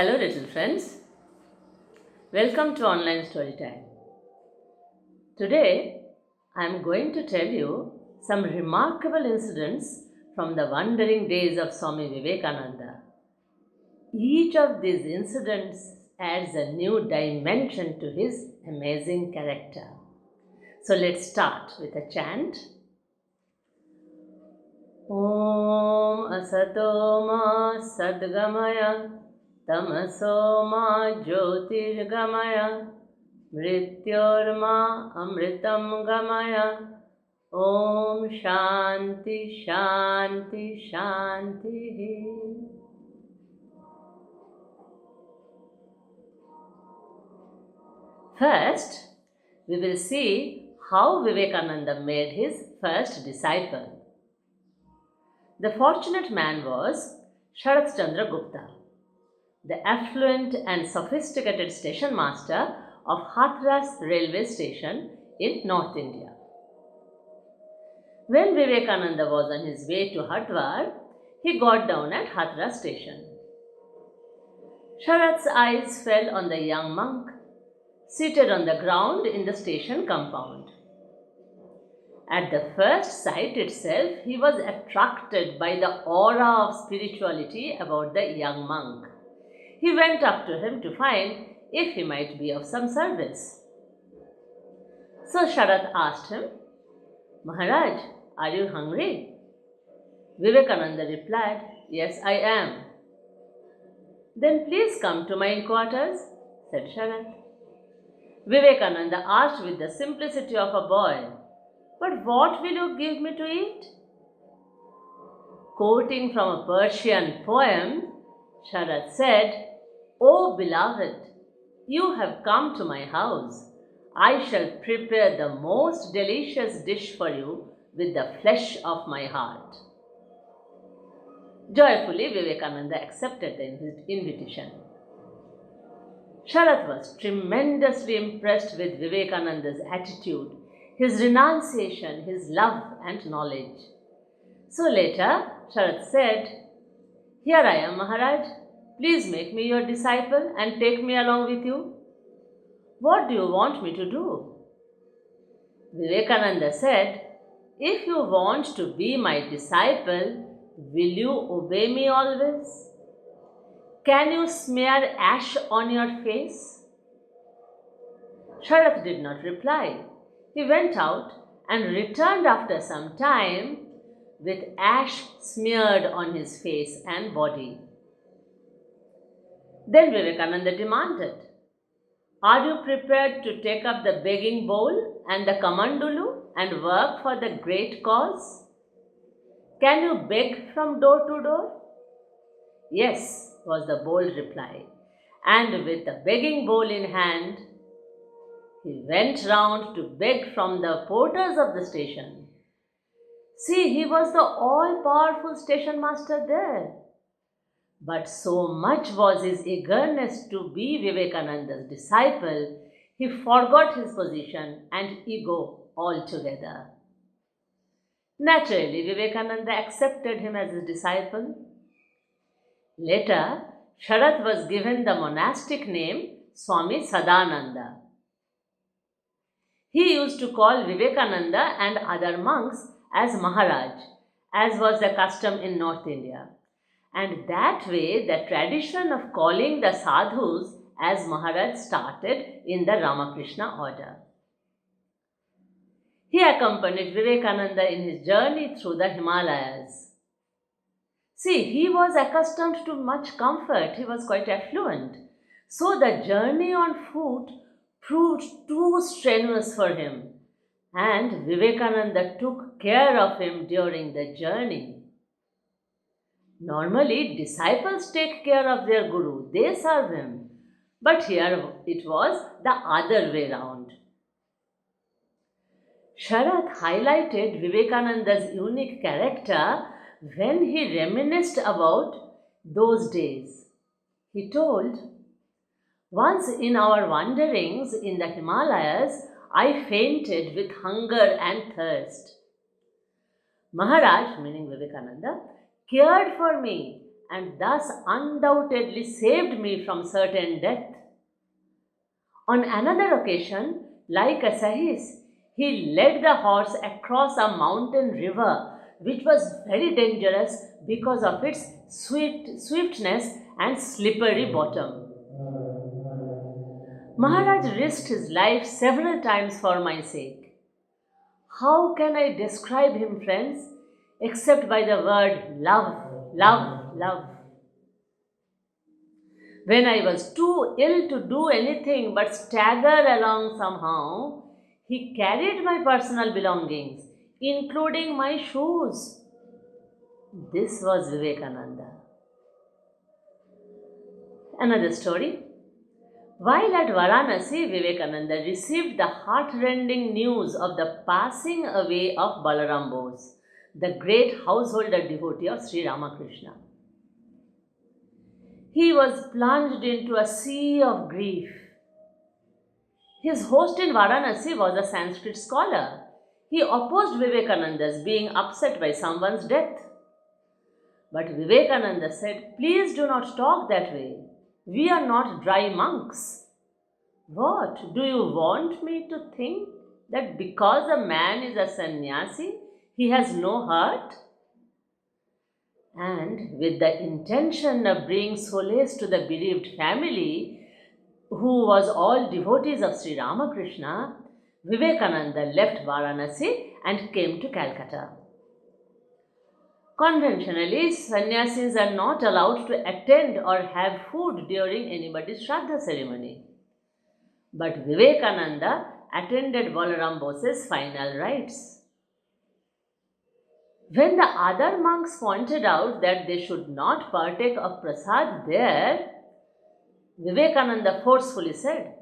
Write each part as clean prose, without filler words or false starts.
Hello little friends, welcome to Online Storytime. Today I am going to tell you some remarkable incidents from the wandering days of Swami Vivekananda. Each of these incidents adds a new dimension to his amazing character. So let's start with a chant. Om Asato Ma Sadgamaya Tamaso Ma Jyotirgamaya Mrityorma Amritam Gamaya Om Shanti Shanti Shanti. First, we will see how Vivekananda made his first disciple. The fortunate man was Sharat Chandra Gupta, the affluent and sophisticated station master of Hathras railway station in North India. When Vivekananda was on his way to Hardwar, he got down at Hathras station. Sharat's eyes fell on the young monk seated on the ground in the station compound. At the first sight itself, he was attracted by the aura of spirituality about the young monk. He went up to him to find if he might be of some service. So Sharat asked him, "Maharaj, are you hungry?" Vivekananda replied, "Yes, I am." "Then please come to my quarters," said Sharat. Vivekananda asked with the simplicity of a boy, "But what will you give me to eat?" Quoting from a Persian poem, Sharat said, "O beloved, you have come to my house. I shall prepare the most delicious dish for you with the flesh of my heart." Joyfully, Vivekananda accepted the invitation. Sharat was tremendously impressed with Vivekananda's attitude, his renunciation, his love and knowledge. So later, Sharat said, "Here I am, Maharaj. Please make me your disciple and take me along with you. What do you want me to do?" Vivekananda said, "If you want to be my disciple, will you obey me always? Can you smear ash on your face?" Sharat did not reply. He went out and returned after some time with ash smeared on his face and body. Then Vivekananda demanded, "Are you prepared to take up the begging bowl and the kamandulu and work for the great cause? Can you beg from door to door?" "Yes," was the bold reply, and with the begging bowl in hand, he went round to beg from the porters of the station. See, he was the all-powerful station master there. But so much was his eagerness to be Vivekananda's disciple, he forgot his position and ego altogether. Naturally, Vivekananda accepted him as his disciple. Later, Sharat was given the monastic name Swami Sadananda. He used to call Vivekananda and other monks as Maharaj, as was the custom in North India. And that way, the tradition of calling the sadhus as Maharaj started in the Ramakrishna order. He accompanied Vivekananda in his journey through the Himalayas. See, he was accustomed to much comfort, he was quite affluent. So the journey on foot proved too strenuous for him, and Vivekananda took care of him during the journey. Normally, disciples take care of their guru, they serve him. But here it was the other way round. Sharat highlighted Vivekananda's unique character when he reminisced about those days. He told, "Once in our wanderings in the Himalayas, I fainted with hunger and thirst. Maharaj," meaning Vivekananda, "cared for me and thus undoubtedly saved me from certain death. On another occasion, like a sahis, he led the horse across a mountain river which was very dangerous because of its swiftness and slippery bottom. Maharaj risked his life several times for my sake. How can I describe him, friends, except by the word love, love, love? When I was too ill to do anything but stagger along somehow, he carried my personal belongings, including my shoes. This was Vivekananda. Another story. While at Varanasi, Vivekananda received the heartrending news of the passing away of Balaram Bose, the great householder devotee of SriRamakrishna. He was plunged into a sea of grief. His host in Varanasi was a Sanskrit scholar. He opposed Vivekananda's being upset by someone's death. But Vivekananda said, "Please do not talk that way. We are not dry monks. What, do you want me to think that because a man is a sannyasi, he has no heart?" And with the intention of bringing solace to the bereaved family, who was all devotees of Sri Ramakrishna, Vivekananda left Varanasi and came to Calcutta. Conventionally, sannyasis are not allowed to attend or have food during anybody's Shraddha ceremony. But Vivekananda attended Balaram Bose's final rites. When the other monks pointed out that they should not partake of prasad there, Vivekananda forcefully said,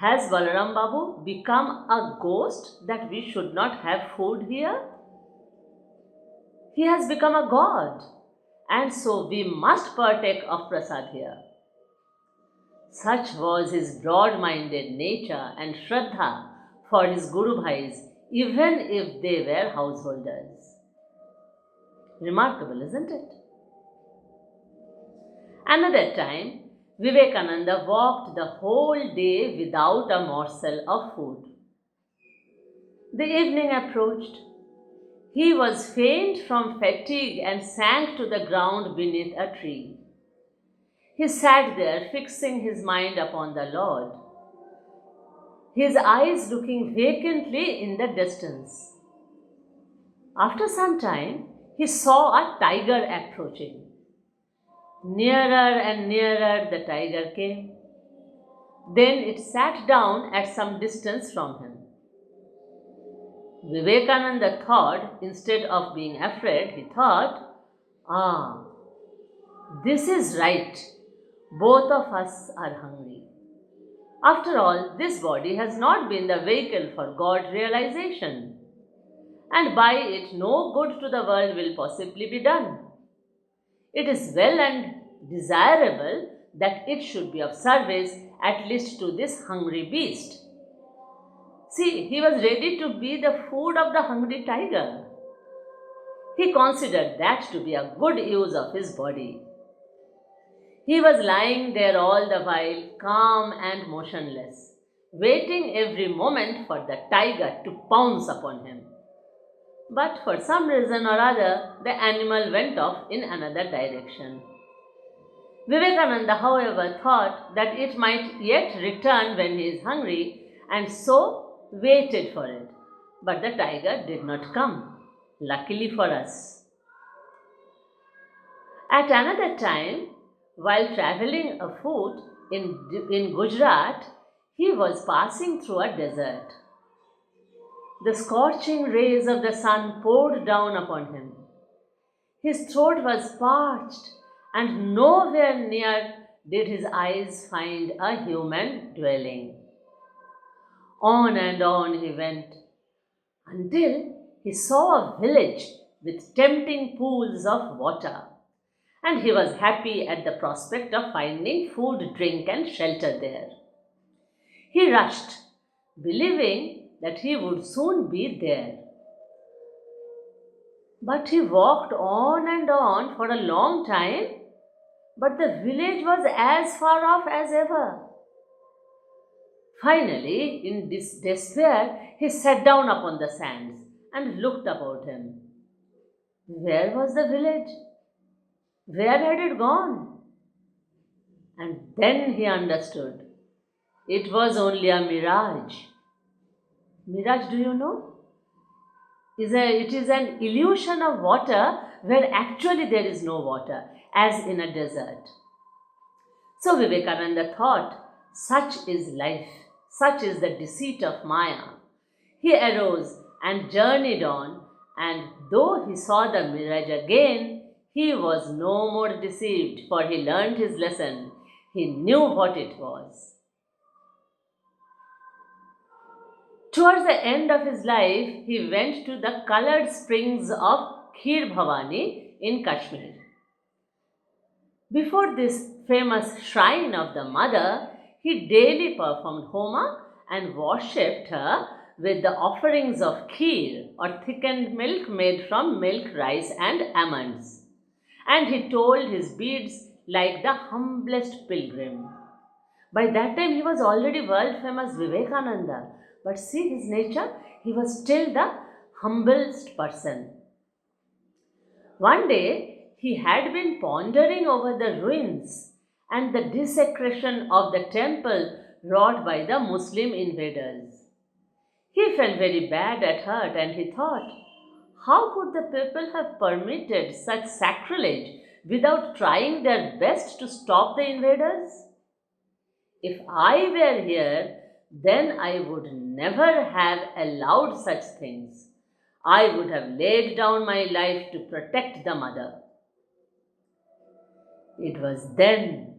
"Has Balaram Babu become a ghost that we should not have food here? He has become a god, and so we must partake of prasad here." Such was his broad-minded nature and Shraddha for his Guru Bhais, even if they were householders. Remarkable, isn't it? Another time, Vivekananda walked the whole day without a morsel of food. The evening approached. He was faint from fatigue and sank to the ground beneath a tree. He sat there, fixing his mind upon the Lord, his eyes looking vacantly in the distance. After some time, he saw a tiger approaching. Nearer and nearer the tiger came. Then it sat down at some distance from him. Vivekananda thought, instead of being afraid, he thought, this is right. Both of us are hungry. After all, this body has not been the vehicle for God realization, and by it no good to the world will possibly be done. It is well and desirable that it should be of service at least to this hungry beast. See, he was ready to be the food of the hungry tiger. He considered that to be a good use of his body. He was lying there all the while, calm and motionless, waiting every moment for the tiger to pounce upon him. But for some reason or other, the animal went off in another direction. Vivekananda, however, thought that it might yet return when he is hungry, and so waited for it. But the tiger did not come, luckily for us. At another time, while traveling afoot in Gujarat, he was passing through a desert. The scorching rays of the sun poured down upon him. His throat was parched, and nowhere near did his eyes find a human dwelling. On and on he went, until he saw a village with tempting pools of water, and he was happy at the prospect of finding food, drink, and shelter there. He rushed, believing that he would soon be there. But he walked on and on for a long time but the village was as far off as ever. Finally, in despair, he sat down upon the sands and looked about him. Where was the village? Where had it gone? And then he understood. It was only a mirage. Mirage, do you know? It is an illusion of water where actually there is no water, as in a desert. So Vivekananda thought, such is life, such is the deceit of Maya. He arose and journeyed on, and though he saw the mirage again, he was no more deceived, for he learned his lesson. He knew what it was. Towards the end of his life, he went to the colored springs of Kheer Bhavani in Kashmir. Before this famous shrine of the mother, he daily performed homa and worshipped her with the offerings of kheer, or thickened milk made from milk, rice and almonds. And he told his beads like the humblest pilgrim. By that time he was already world famous Vivekananda. But see his nature, he was still the humblest person. One day, he had been pondering over the ruins and the desecration of the temple wrought by the Muslim invaders. He felt very bad at heart and he thought, how could the people have permitted such sacrilege without trying their best to stop the invaders? If I were here, then I would never have allowed such things. I would have laid down my life to protect the mother. It was then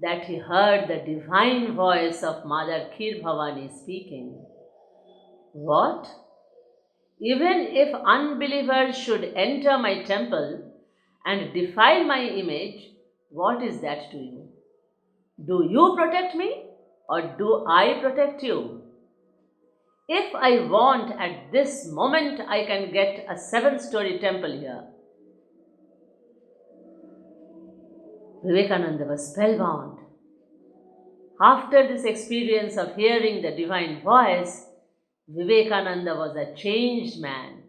that he heard the divine voice of Mother Kheer Bhavani speaking. What? Even if unbelievers should enter my temple and defile my image, what is that to you? Do you protect me or do I protect you? If I want at this moment, I can get a 7-story temple here. Vivekananda was spellbound. After this experience of hearing the divine voice, Vivekananda was a changed man.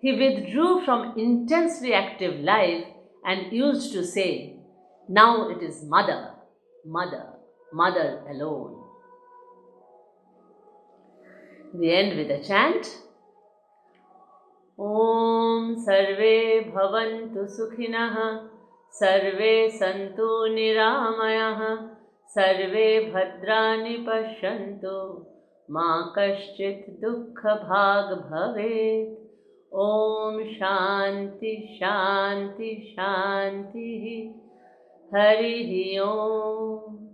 He withdrew from intensely active life and used to say, now it is mother, mother, mother alone. We end with a chant. Om Sarve Bhavantu Sukhinah, Sarve Santu Niramayah, Sarve Bhadrani Pashyantu, Ma Kaschit Dukkha Bhag Bhavet. Om Shanti Shanti Shanti. Hari Om.